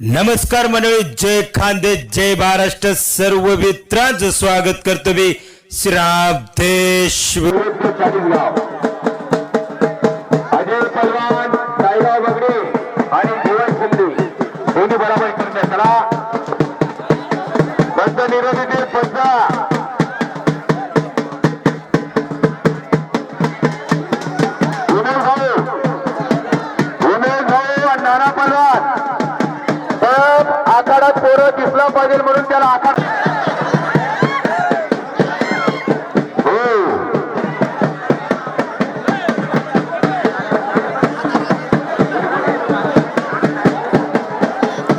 नमस्कार मंडळी, जय खानदेश, जय महाराष्ट्र. सर्व मित्रांचं स्वागत करतो मी श्रावदेश. अजय पहलवान, साईराव बगडे आणि जीवन शिंदे दोन्ही बरोबर करण्यासाठी पंच निरोधीतील पंच उमेश भाऊ आणि नाना पहलवान आखाड्यात पोरं दिसला पाहिजे म्हणून त्याला आखाड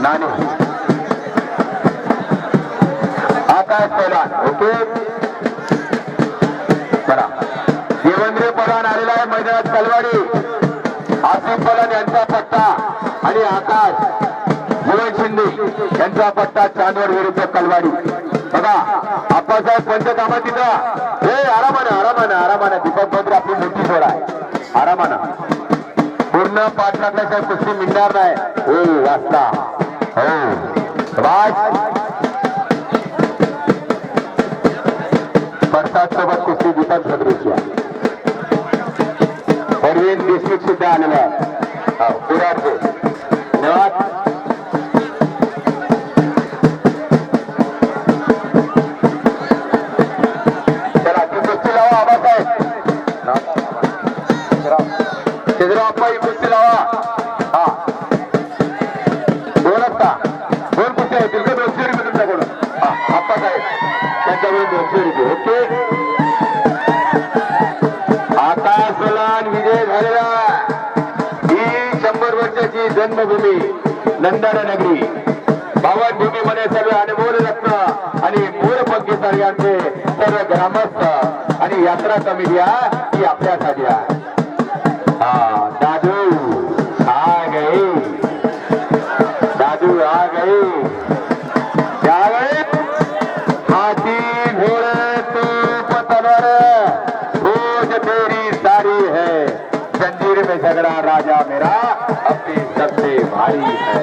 नानी आकाश पहलवान ओके बरा देवेंद्र पहलवान आलेला आहे मैदानात. तलवाडी आसिफ पहलवान यांचा पट्टा आणि आकाश जीवन शिंदे यांचा पट्टा चांदवड विरुद्ध कलवाडी. बघा आप्पासाहेब पंचकामा तिथं हे आरामानं दीपक भद्र आपली मोठी सोड आहे. आरामानं पूर्ण पाठ टाकल्याशिवाय कुस्ती मिळणार नाही. हो वाचता हो प्रसाद सोबत कुस्ती दीपक भद्रेची आहे. अरविंद देशमुख सुद्धा आलेला आहे. पुराचे धन्यवाद. ही कुस्ती लावा. हा दोन कुस्ती आहेत. 200 रुपये तुमच्याकडून. हा आप्पा साहेब त्यांच्याकडून 200 रुपये ओके. आकाश पहलवान विजय झालेला. ही 100 वर्षाची जन्मभूमी नंदारा नगरी पावनभूमीमध्ये सर्व अनमोल रत्न आणि मोरपंखी सारख्यांचे सर्व ग्रामस्थ आणि यात्रा समिती ही आपल्यासाठी आहे. दादू आ गए, दादू आ गए. क्या गए हाथी घोड़े तूप तलवार फौज तेरी सारी है. जंजीर में झगड़ा राजा मेरा अपनी सबसे भारी है.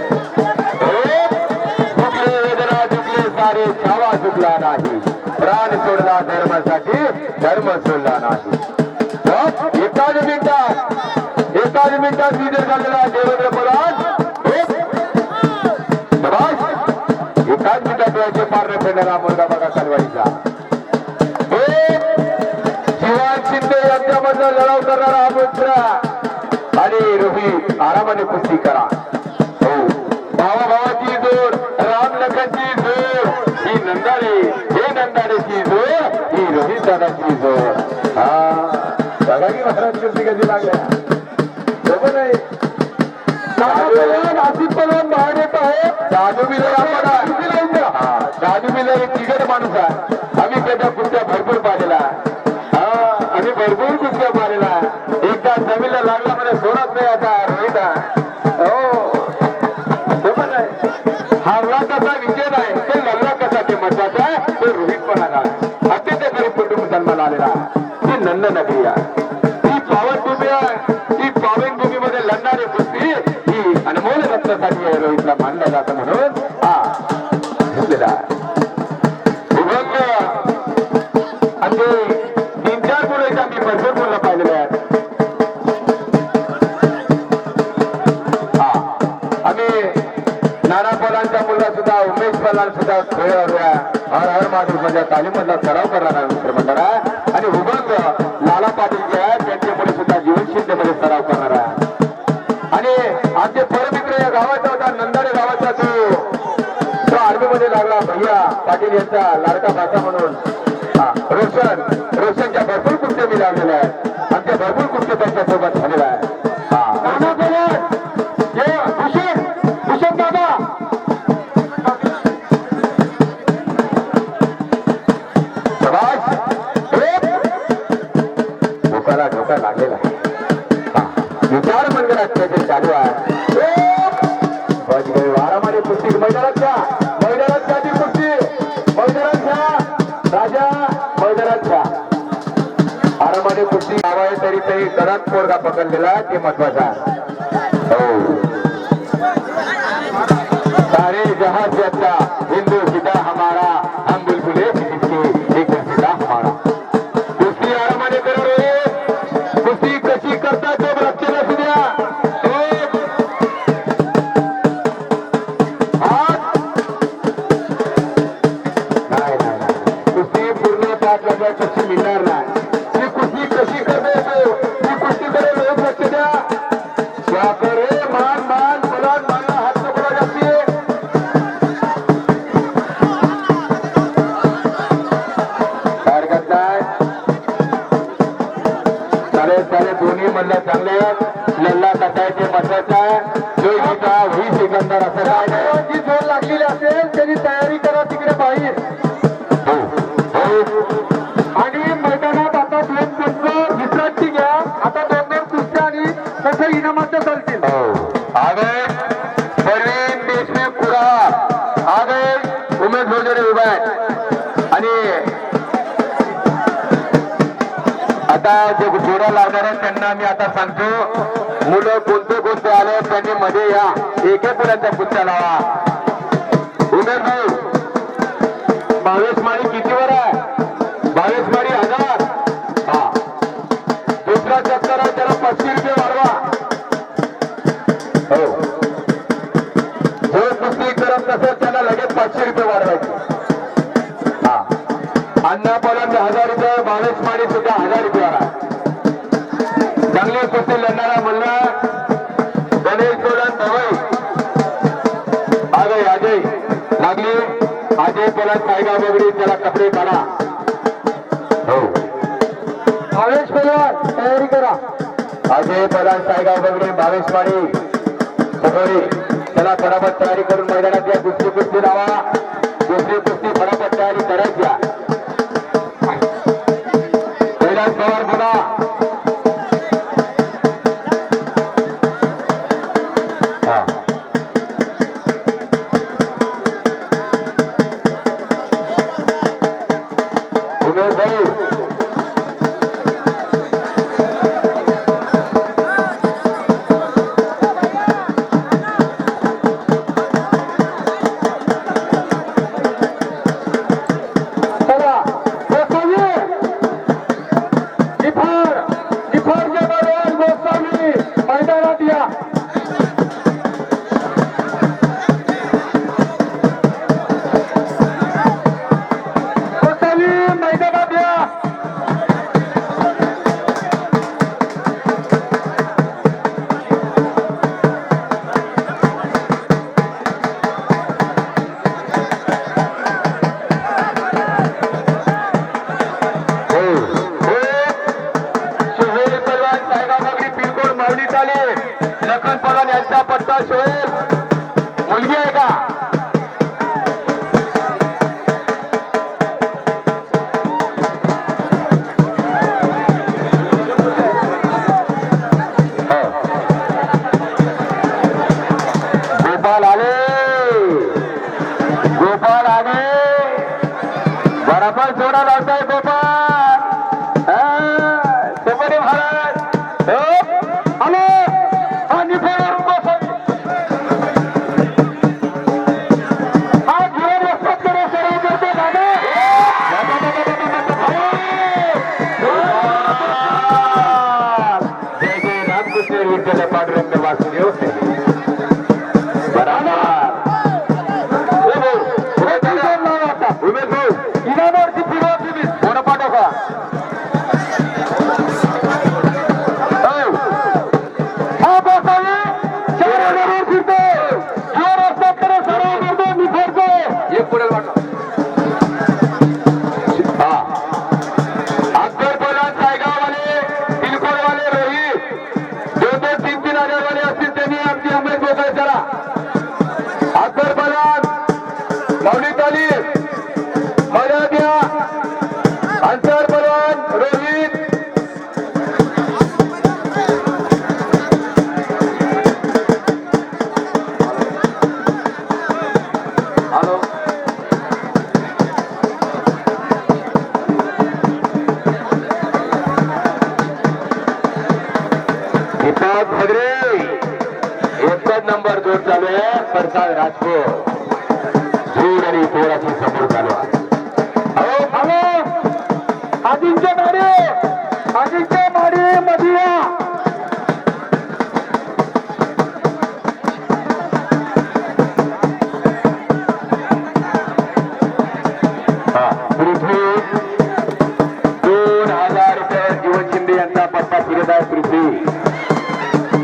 झुकले वेदना झुकले सारे छावा झुकला नाही. प्राण सोडला धर्मासाठी धर्म सोडला नाही. एकाच मिनिटात विजय झालेला देवेंद्र पहलवान. एकाच मिनिटात डोळ्याचे पार फेडणारा मुलगा बघा कलवाडीचा. जीवन शिंदे यांच्यामधला लढाव करणारा हा मित्र आणि रोहित आरामाने कुस्ती करा. हो भावाभावाची जोड, राम लखनची जोड ही नंदारे, हे नंदारेची जोड ही रोहित दादाची जोड. बघा की महाराज कुस्ती कधी लागल्या. आसिफ पहलवान बाहेर येत आहे. दादू बिले एक तिघट माणूस आहे. आम्ही त्याच्या कुस्त्या भरपूर पाहिलेला. आम्ही भरपूर कुस्त्या पाहिलेला. एकदा जमीनला लागला म्हणजे सोडत नाही आता रोहित. हो हारला कसा विजय नाही, ते लढला कसा ते महत्वाचा आहे. तो रोहित पण आला. अत्यंत गरीब कुटुंब जन्माला आलेला. ही नंद नगरी आहे. ही पावनभूमी आहे. ही पावनभूमीमध्ये लढणारी कुस्ती ही अनमोल रत्नासाठी आहे. रोहितला मानलं जातं म्हणून घेतलेला उभंग अगदी 3-4 मुलं आम्ही भरपूर मुलं पाहिलेले आहेत. आम्ही नाना पहलवानचा मुलगा सुद्धा उमेश पहलवान सुद्धा खेळाडूया हर हर महादेव माझ्या तालीमधला सराव करणारा मित्र मंडळ आहे. आणि उभंग लाला पाटील जे आहेत त्यांचे मुले सुद्धा जीवन शिंदेमध्ये सराव करणार आहे. आणि आमचे परमित्र या गावाचा होता, नंदारे गावाचा. तो आर्मीमध्ये लागला. भैया पाटील यांचा लाडका भाषा म्हणून रोशनच्या भरपूर कुस्त्या मी लावलेल्या आहेत. आमच्या भरपूर कुस्त्या त्यांच्या सोबत झालेला आहे. भूषण दादा डोकाला डोका लागलेला आहे. विचार मंदिरात त्याचे चालू आहे. वारामारी कुस्ती मैदानात घ्या. ती कुस्ती मैदानात घ्या. राजा मैदानात घ्या. आरामाने कुस्ती गावाय तरी कडक पोरगा पकडलेला ते महत्वाचा. हो सारे जहां से अच्छा हिंदू फिदा हमारा हम बुलबुले जिसके एक फिदा हमारा कुस्ती आरामाने करा रे कुस्ती कशी करता तो लक्ष असू द्या नाही कुस्ती पूर्ण 5 लाखाची मिळणार नाही ती कुस्ती कशी करते ती कुस्तीकडे रोज लक्ष द्या वाकरे मान मान मुलात मानला हात पकडा जाते हरकत नाही सारे दोन्ही मधल्या चांगले लल्ला कटायचे महत्वाचा आहे जो गीता 20 सेकंदात असं काय नाही जी जोर लागलेली असेल त्याची तयारी करा तिकडे बाहेर आणि मैदानात आता 2 पंच विश्रांती घ्या आता 2 कुस्त्या आणि कसं इनामाच्या चालतील आगे परवीन देशमुख पुरा आगे उमेश भोजरे उभा आहे आणि आता जे जोड्या लावणार आहेत त्यांना मी आता सांगतो मुलं कोणते आले त्यांनी मध्ये या एके पुऱ्यांचा कुस्त्या लावा उमेश भाऊ 22 माळी कितीवर आहे 22 माळी 1000 हा दुसरा चक्कर आहे त्याला 25 रुपये वाढवा हो जो कुस्ती करत नसेल त्याला लगेच 500 रुपये वाढवायचे हा अण्णा पलंग 1000 रुपये 22 माळी सुद्धा 1000 रुपये वाढा चांगली कुस्ती लढणारा म्हणला गणेश सोलन धवई अजय लागली अजय पलंग सायगाव बगडी त्याला कपडे काढा हो भावेश पलवार तयारी करा अजय पलंग सायगाव बगडी 22 माळी बगडी त्याला फटाफट तयारी करून मैदानात या दुसरी कुस्ती लावा दुसरी कुस्ती फटाफट तयारी करायची कैलास पवार बोला उमेश भाई मैदानात या मैदानात या लखन पवार यांचा पट्टा शोएल मुलगी आहे का गोपाल आले बराबर जोडा लावताय गोपाल सोपरे महाराज आलो पांडुरंग वासुदेव बरोबर इनामवरती फिरवती प्रसाद राजपूत दूर आणि थोडाशी समोर चालू आहे. आदित्य माडी मधिया पृथ्वी 2000 रुपये जीवन शिंदे यांचा पत्ता फिरत आहे. पृथ्वी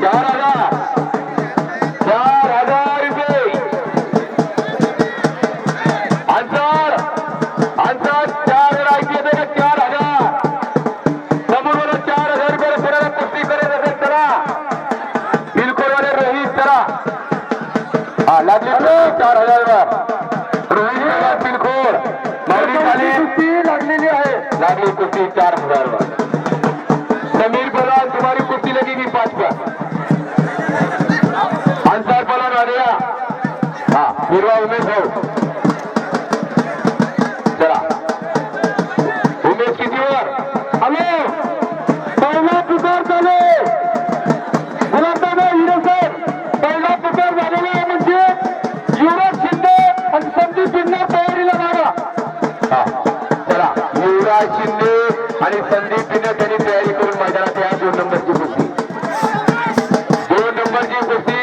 4000 रुपये अंतर 4 राहायचे तर 4000 समोर 4000 रुपये पुढे कुस्ती करत असेल चला बिलकुल रोहित चला लागली 4000 वर रोहित बिलकुल कुस्ती लागलेली आहे. लागली कुस्ती 4000 वर. समीर बलान तुम्हारी कुस्ती लगेगी 5 पर. अंसार बलान आ गया. हाँ हिरवा उमेश भाऊ चला उमेश किती वर. हॅलो पहिला पुकार झाले गुलाबदादा हिरे सर पहिला पुकार झालेला आहे म्हणजे युवराज शिंदे आणि संदीप बिन्ना तयारीला लागा. हा चला युवराज शिंदे आणि संदीप बिना त्यांनी तयारी करून मैदानात या 2 नंबरची कुस्ती 2 नंबरची कुस्ती.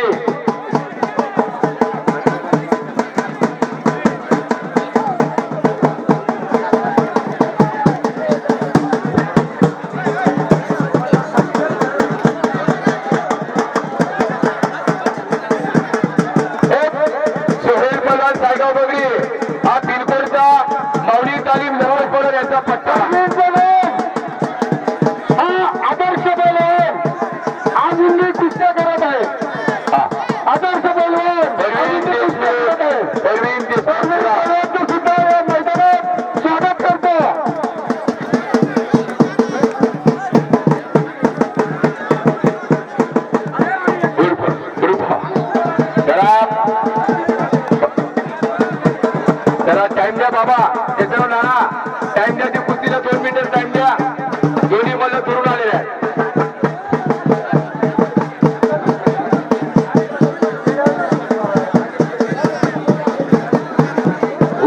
सोहेल पलान सायगाव बगरी हा बिलकोडचा माऊली तालीम नवाज पडर यांचा पट्टा. हा आदर्श बैलवान आज इंडी कुस्त्या करत आहे. आदर्श बैलवान परवीन देशमुख सुद्धा या मैदानात स्वागत करतो. त्याला टाइम द्या बाबा त्याच्यावर नाना टाइम द्या. ती कुस्तीला 2 मिनिटं टाइम द्या. दोन्ही मल्ल करून आलेले आहेत.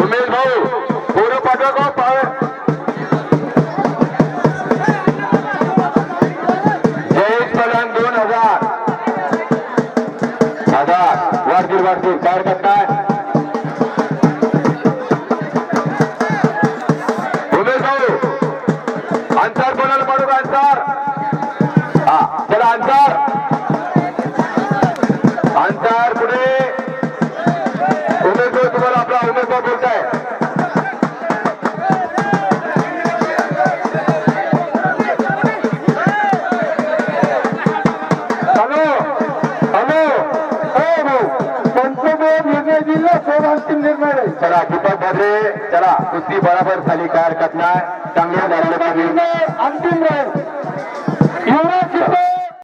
उमेश भाऊ पोरं पाठवा का पाव. जयेश पलान 2000 वाढतील काय करताय. उमेश भाऊ अंसार कोणाला पाडू का अंसार. हा चला अंसार पुढे उमेश भाऊ तुम्हाला आपला उमेश भाऊ बोलताय. हॅलो पंचबोध निर्णय दिला अंतिम निर्णय आहे. चला दीपक भाद्रे चला कुस्ती बराबर झाली काय हरकत नाही. चांगल्या झालेल्या अंतिम राहील युवराज शिंदे